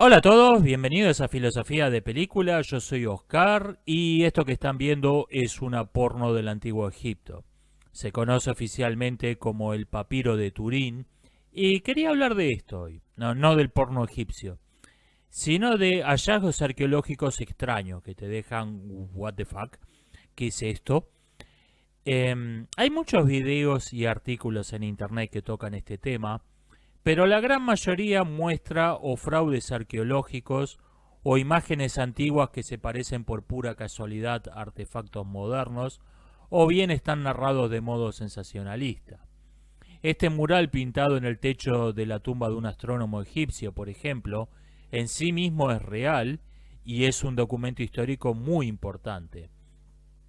Hola a todos, bienvenidos a Filosofía de Película, yo soy Oscar y esto que están viendo es una porno del Antiguo Egipto. Se conoce oficialmente como el Papiro de Turín y quería hablar de esto hoy, no del porno egipcio, sino de hallazgos arqueológicos extraños que te dejan what the fuck, ¿qué es esto? Hay muchos videos y artículos en internet que tocan este tema, pero la gran mayoría muestra o fraudes arqueológicos o imágenes antiguas que se parecen por pura casualidad a artefactos modernos, o bien están narrados de modo sensacionalista. Este mural pintado en el techo de la tumba de un astrónomo egipcio, por ejemplo, en sí mismo es real y es un documento histórico muy importante.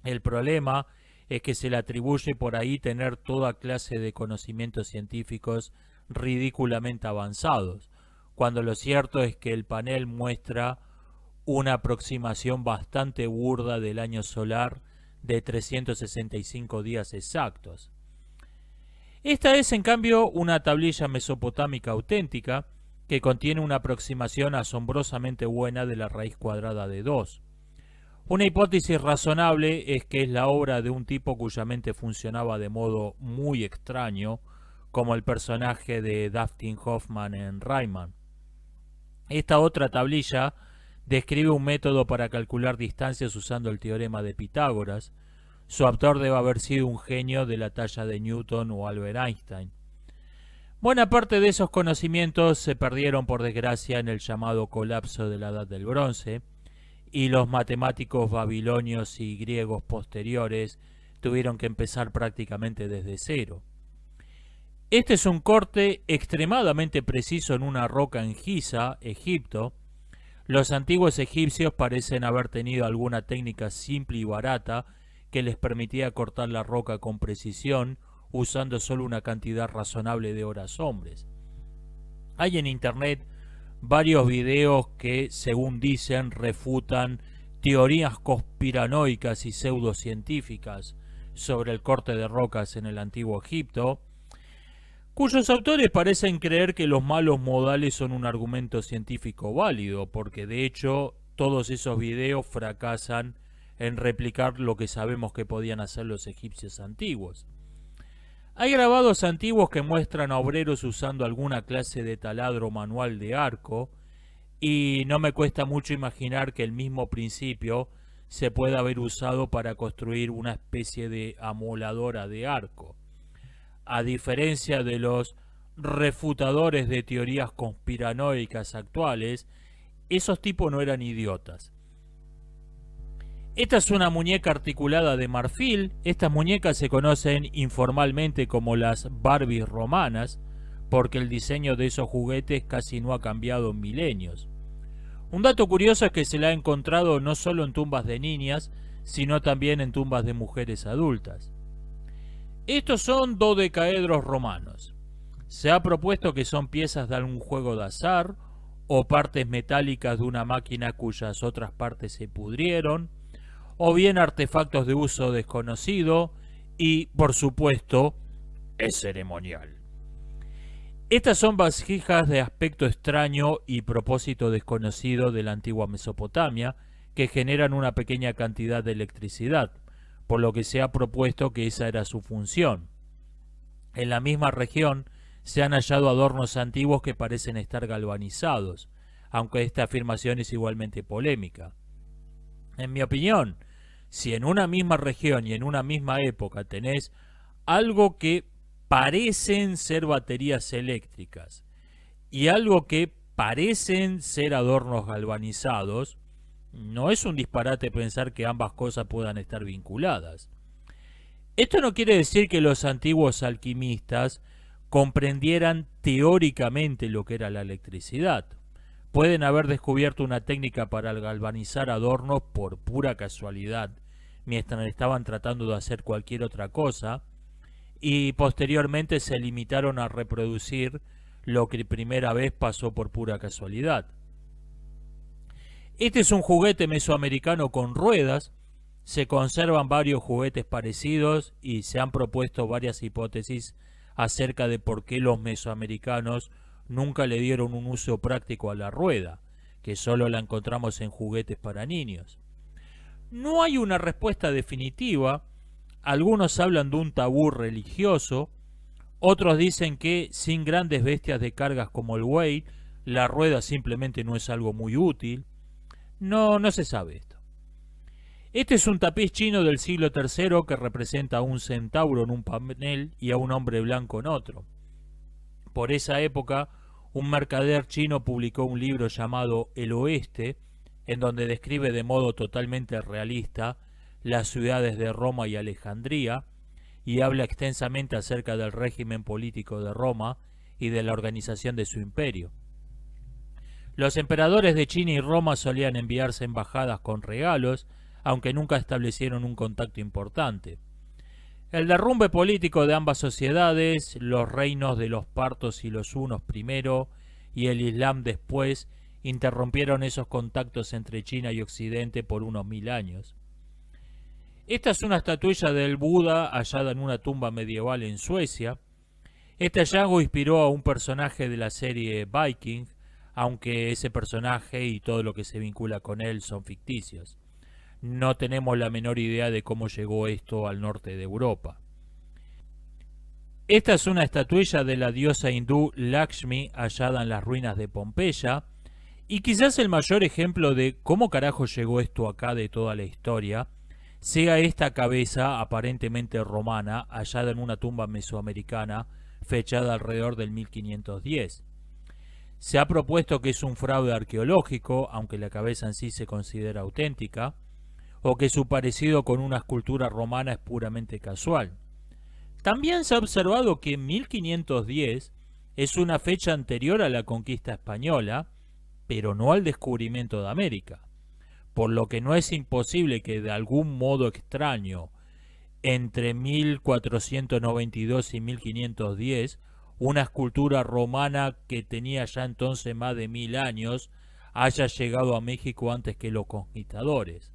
El problema es que se le atribuye por ahí tener toda clase de conocimientos científicos ridículamente avanzados, cuando lo cierto es que el panel muestra una aproximación bastante burda del año solar de 365 días exactos. Esta es, en cambio, una tablilla mesopotámica auténtica que contiene una aproximación asombrosamente buena de la raíz cuadrada de 2. Una hipótesis razonable es que es la obra de un tipo cuya mente funcionaba de modo muy extraño, como el personaje de Dustin Hoffman en Rayman. Esta otra tablilla describe un método para calcular distancias usando el teorema de Pitágoras. Su autor debe haber sido un genio de la talla de Newton o Albert Einstein. Buena parte de esos conocimientos se perdieron por desgracia en el llamado colapso de la Edad del Bronce, y los matemáticos babilonios y griegos posteriores tuvieron que empezar prácticamente desde cero. Este es un corte extremadamente preciso en una roca en Giza, Egipto. Los antiguos egipcios parecen haber tenido alguna técnica simple y barata que les permitía cortar la roca con precisión usando solo una cantidad razonable de horas hombres. Hay en internet varios videos que, según dicen, refutan teorías conspiranoicas y pseudocientíficas sobre el corte de rocas en el antiguo Egipto, cuyos autores parecen creer que los malos modales son un argumento científico válido, porque de hecho todos esos videos fracasan en replicar lo que sabemos que podían hacer los egipcios antiguos. Hay grabados antiguos que muestran a obreros usando alguna clase de taladro manual de arco, y no me cuesta mucho imaginar que el mismo principio se pueda haber usado para construir una especie de amoladora de arco. A diferencia de los refutadores de teorías conspiranoicas actuales, esos tipos no eran idiotas. Esta es una muñeca articulada de marfil. Estas muñecas se conocen informalmente como las Barbies romanas, porque el diseño de esos juguetes casi no ha cambiado en milenios. Un dato curioso es que se la ha encontrado no solo en tumbas de niñas, sino también en tumbas de mujeres adultas. Estos son dodecaedros romanos. Se ha propuesto que son piezas de algún juego de azar, o partes metálicas de una máquina cuyas otras partes se pudrieron, o bien artefactos de uso desconocido, y, por supuesto, es ceremonial. Estas son vasijas de aspecto extraño y propósito desconocido de la antigua Mesopotamia, que generan una pequeña cantidad de electricidad, por lo que se ha propuesto que esa era su función. En la misma región se han hallado adornos antiguos que parecen estar galvanizados, aunque esta afirmación es igualmente polémica. En mi opinión, si en una misma región y en una misma época tenés algo que parecen ser baterías eléctricas y algo que parecen ser adornos galvanizados, no es un disparate pensar que ambas cosas puedan estar vinculadas. Esto no quiere decir que los antiguos alquimistas comprendieran teóricamente lo que era la electricidad. Pueden haber descubierto una técnica para galvanizar adornos por pura casualidad, mientras estaban tratando de hacer cualquier otra cosa, y posteriormente se limitaron a reproducir lo que primera vez pasó por pura casualidad. Este es un juguete mesoamericano con ruedas. Se conservan varios juguetes parecidos y se han propuesto varias hipótesis acerca de por qué los mesoamericanos nunca le dieron un uso práctico a la rueda. que solo la encontramos en juguetes para niños. No hay una respuesta definitiva. Algunos hablan de un tabú religioso, otros dicen que sin grandes bestias de cargas como el buey, la rueda simplemente no es algo muy útil. No se sabe esto. Este es un tapiz chino del siglo III que representa a un centauro en un panel y a un hombre blanco en otro. Por esa época, un mercader chino publicó un libro llamado El Oeste, en donde describe de modo totalmente realista las ciudades de Roma y Alejandría, y habla extensamente acerca del régimen político de Roma y de la organización de su imperio. Los emperadores de China y Roma solían enviarse embajadas con regalos, aunque nunca establecieron un contacto importante. El derrumbe político de ambas sociedades, los reinos de los partos y los hunos primero y el Islam después, interrumpieron esos contactos entre China y Occidente por unos 1000 años. Esta es una estatuilla del Buda hallada en una tumba medieval en Suecia. Este hallazgo inspiró a un personaje de la serie Viking, aunque ese personaje y todo lo que se vincula con él son ficticios. No tenemos la menor idea de cómo llegó esto al norte de Europa. Esta es una estatuilla de la diosa hindú Lakshmi hallada en las ruinas de Pompeya, y quizás el mayor ejemplo de cómo carajo llegó esto acá de toda la historia sea esta cabeza aparentemente romana hallada en una tumba mesoamericana fechada alrededor del 1510. Se ha propuesto que es un fraude arqueológico, aunque la cabeza en sí se considera auténtica, o que su parecido con una escultura romana es puramente casual. También se ha observado que 1510 es una fecha anterior a la conquista española, pero no al descubrimiento de América, por lo que no es imposible que de algún modo extraño, entre 1492 y 1510, una escultura romana que tenía ya entonces más de 1000 años haya llegado a México antes que los conquistadores.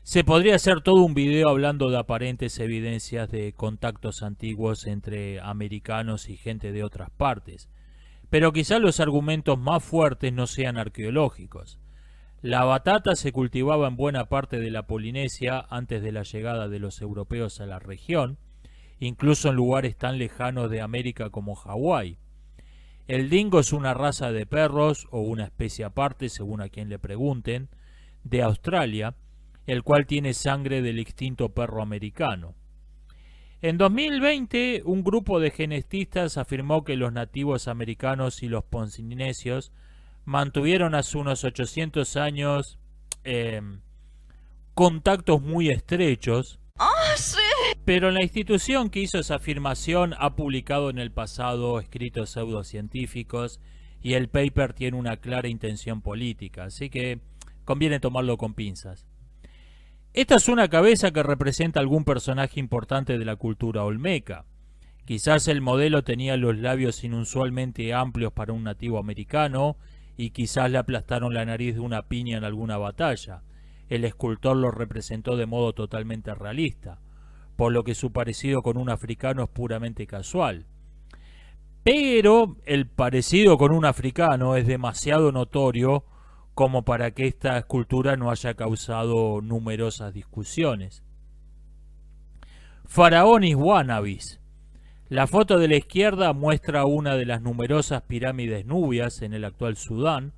Se podría hacer todo un video hablando de aparentes evidencias de contactos antiguos entre americanos y gente de otras partes, pero quizá los argumentos más fuertes no sean arqueológicos. La batata se cultivaba en buena parte de la Polinesia antes de la llegada de los europeos a la región, incluso en lugares tan lejanos de América como Hawái. El dingo es una raza de perros, o una especie aparte, según a quien le pregunten, de Australia, el cual tiene sangre del extinto perro americano. En 2020, un grupo de genetistas afirmó que los nativos americanos y los polinesios mantuvieron hace unos 800 años contactos muy estrechos, pero la institución que hizo esa afirmación ha publicado en el pasado escritos pseudocientíficos y el paper tiene una clara intención política, así que conviene tomarlo con pinzas. Esta es una cabeza que representa algún personaje importante de la cultura olmeca. Quizás el modelo tenía los labios inusualmente amplios para un nativo americano y quizás le aplastaron la nariz de una piña en alguna batalla. El escultor lo representó de modo totalmente realista, por lo que su parecido con un africano es puramente casual. Pero el parecido con un africano es demasiado notorio como para que esta escultura no haya causado numerosas discusiones. Faraones wannabes. La foto de la izquierda muestra una de las numerosas pirámides nubias en el actual Sudán.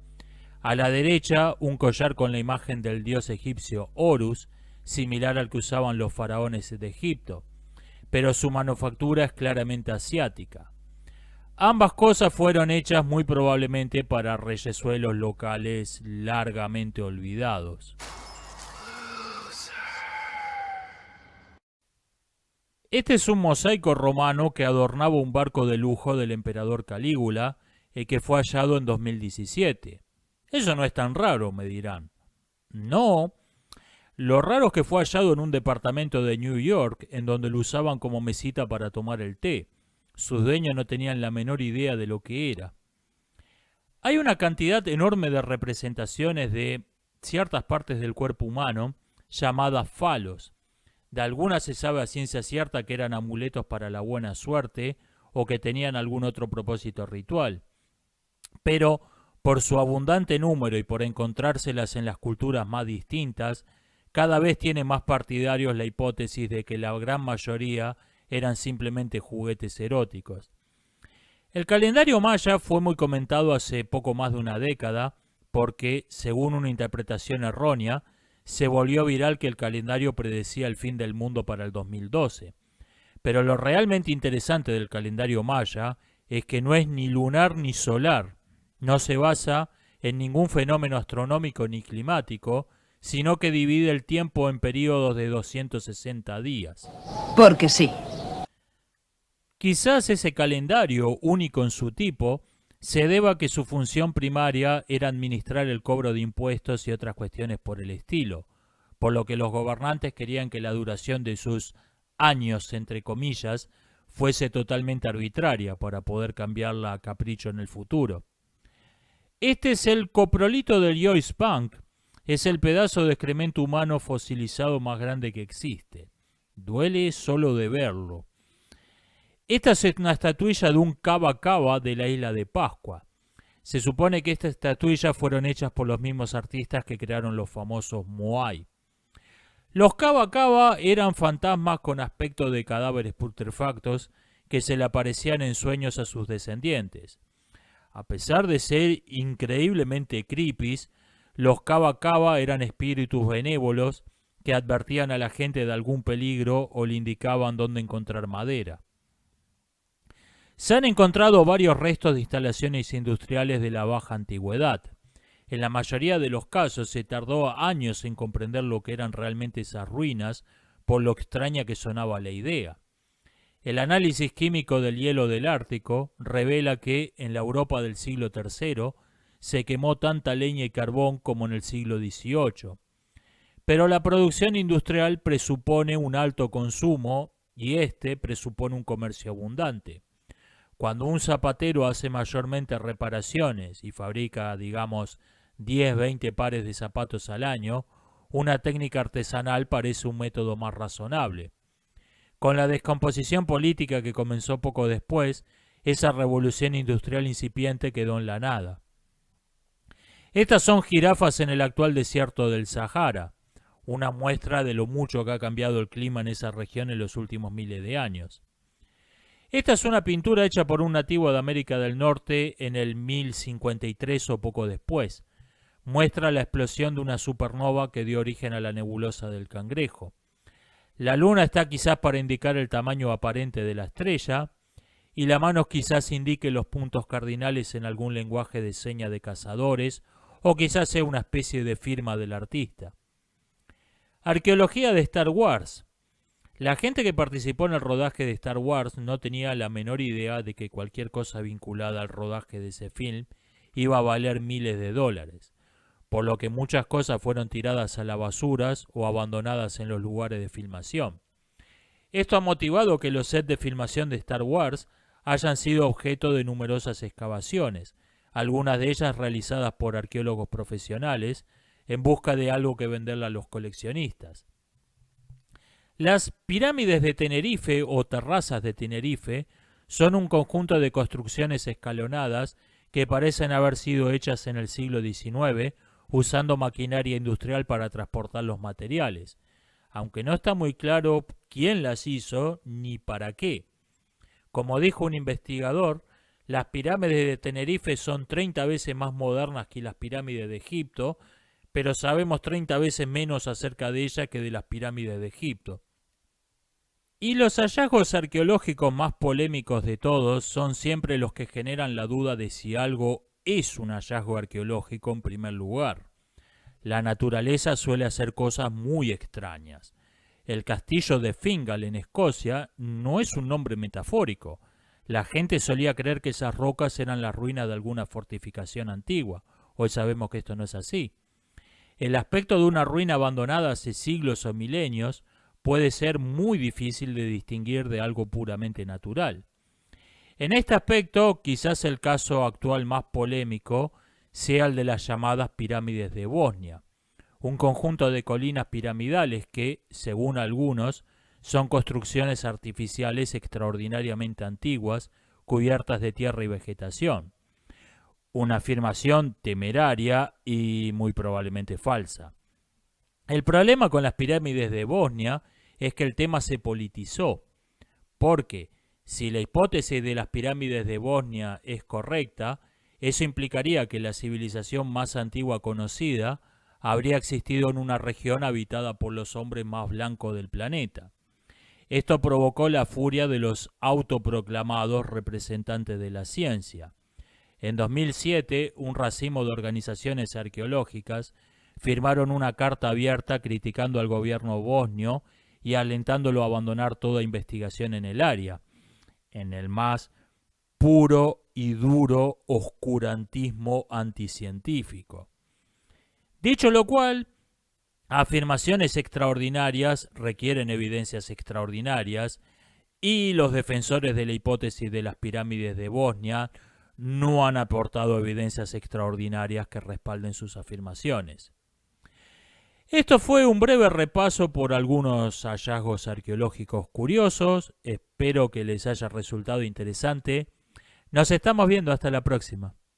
A la derecha, un collar con la imagen del dios egipcio Horus, similar al que usaban los faraones de Egipto, pero su manufactura es claramente asiática. Ambas cosas fueron hechas muy probablemente para reyesuelos locales largamente olvidados. Este es un mosaico romano que adornaba un barco de lujo del emperador Calígula, que fue hallado en 2017. Eso no es tan raro, me dirán. No, lo raro es que fue hallado en un departamento de New York, en donde lo usaban como mesita para tomar el té. Sus dueños no tenían la menor idea de lo que era. Hay una cantidad enorme de representaciones de ciertas partes del cuerpo humano llamadas falos. De algunas se sabe a ciencia cierta que eran amuletos para la buena suerte o que tenían algún otro propósito ritual. Pero Por su abundante número y por encontrárselas en las culturas más distintas, cada vez tiene más partidarios la hipótesis de que la gran mayoría eran simplemente juguetes eróticos. El calendario maya fue muy comentado hace poco más de una década porque, según una interpretación errónea, se volvió viral que el calendario predecía el fin del mundo para el 2012. Pero lo realmente interesante del calendario maya es que no es ni lunar ni solar, no se basa en ningún fenómeno astronómico ni climático, sino que divide el tiempo en periodos de 260 días. Porque sí. Quizás ese calendario, único en su tipo, se deba a que su función primaria era administrar el cobro de impuestos y otras cuestiones por el estilo, por lo que los gobernantes querían que la duración de sus años, entre comillas, fuese totalmente arbitraria para poder cambiarla a capricho en el futuro. Este es el coprolito del Joyce Punk, es el pedazo de excremento humano fosilizado más grande que existe. Duele solo de verlo. Esta es una estatuilla de un Caba Caba de la isla de Pascua. Se supone que estas estatuillas fueron hechas por los mismos artistas que crearon los famosos Moai. Los Caba Caba eran fantasmas con aspecto de cadáveres putrefactos que se le aparecían en sueños a sus descendientes. A pesar de ser increíblemente creepies, los Caba Caba eran espíritus benévolos que advertían a la gente de algún peligro o le indicaban dónde encontrar madera. Se han encontrado varios restos de instalaciones industriales de la Baja Antigüedad. En la mayoría de los casos se tardó años en comprender lo que eran realmente esas ruinas, por lo extraña que sonaba la idea. El análisis químico del hielo del Ártico revela que en la Europa del siglo III se quemó tanta leña y carbón como en el siglo XVIII. Pero la producción industrial presupone un alto consumo y este presupone un comercio abundante. Cuando un zapatero hace mayormente reparaciones y fabrica, digamos, 10-20 pares de zapatos al año, una técnica artesanal parece un método más razonable. Con la descomposición política que comenzó poco después, esa revolución industrial incipiente quedó en la nada. Estas son jirafas en el actual desierto del Sahara, una muestra de lo mucho que ha cambiado el clima en esa región en los últimos miles de años. Esta es una pintura hecha por un nativo de América del Norte en el 1053 o poco después. Muestra la explosión de una supernova que dio origen a la nebulosa del Cangrejo. La luna está quizás para indicar el tamaño aparente de la estrella, y la mano quizás indique los puntos cardinales en algún lenguaje de señas de cazadores, o quizás sea una especie de firma del artista. Arqueología de Star Wars. La gente que participó en el rodaje de Star Wars no tenía la menor idea de que cualquier cosa vinculada al rodaje de ese film iba a valer miles de dólares, por lo que muchas cosas fueron tiradas a las basuras o abandonadas en los lugares de filmación. Esto ha motivado que los sets de filmación de Star Wars hayan sido objeto de numerosas excavaciones, algunas de ellas realizadas por arqueólogos profesionales, en busca de algo que venderle a los coleccionistas. Las pirámides de Tenerife o terrazas de Tenerife son un conjunto de construcciones escalonadas que parecen haber sido hechas en el siglo XIX usando maquinaria industrial para transportar los materiales, aunque no está muy claro quién las hizo ni para qué. Como dijo un investigador, las pirámides de Tenerife son 30 veces más modernas que las pirámides de Egipto, pero sabemos 30 veces menos acerca de ellas que de las pirámides de Egipto. Y los hallazgos arqueológicos más polémicos de todos son siempre los que generan la duda de si algo es un hallazgo arqueológico en primer lugar. La naturaleza suele hacer cosas muy extrañas. El castillo de Fingal en Escocia no es un nombre metafórico. La gente solía creer que esas rocas eran las ruinas de alguna fortificación antigua. Hoy sabemos que esto no es así. El aspecto de una ruina abandonada hace siglos o milenios puede ser muy difícil de distinguir de algo puramente natural. En este aspecto, quizás el caso actual más polémico sea el de las llamadas pirámides de Bosnia, un conjunto de colinas piramidales que, según algunos, son construcciones artificiales extraordinariamente antiguas, cubiertas de tierra y vegetación. una afirmación temeraria y muy probablemente falsa. El problema con las pirámides de Bosnia es que el tema se politizó, porque si la hipótesis de las pirámides de Bosnia es correcta, eso implicaría que la civilización más antigua conocida habría existido en una región habitada por los hombres más blancos del planeta. Esto provocó la furia de los autoproclamados representantes de la ciencia. En 2007, un racimo de organizaciones arqueológicas firmaron una carta abierta criticando al gobierno bosnio y alentándolo a abandonar toda investigación en el área, en el más puro y duro oscurantismo anticientífico. Dicho lo cual, afirmaciones extraordinarias requieren evidencias extraordinarias y los defensores de la hipótesis de las pirámides de Bosnia no han aportado evidencias extraordinarias que respalden sus afirmaciones. Esto fue un breve repaso por algunos hallazgos arqueológicos curiosos. Espero que les haya resultado interesante. Nos estamos viendo hasta la próxima.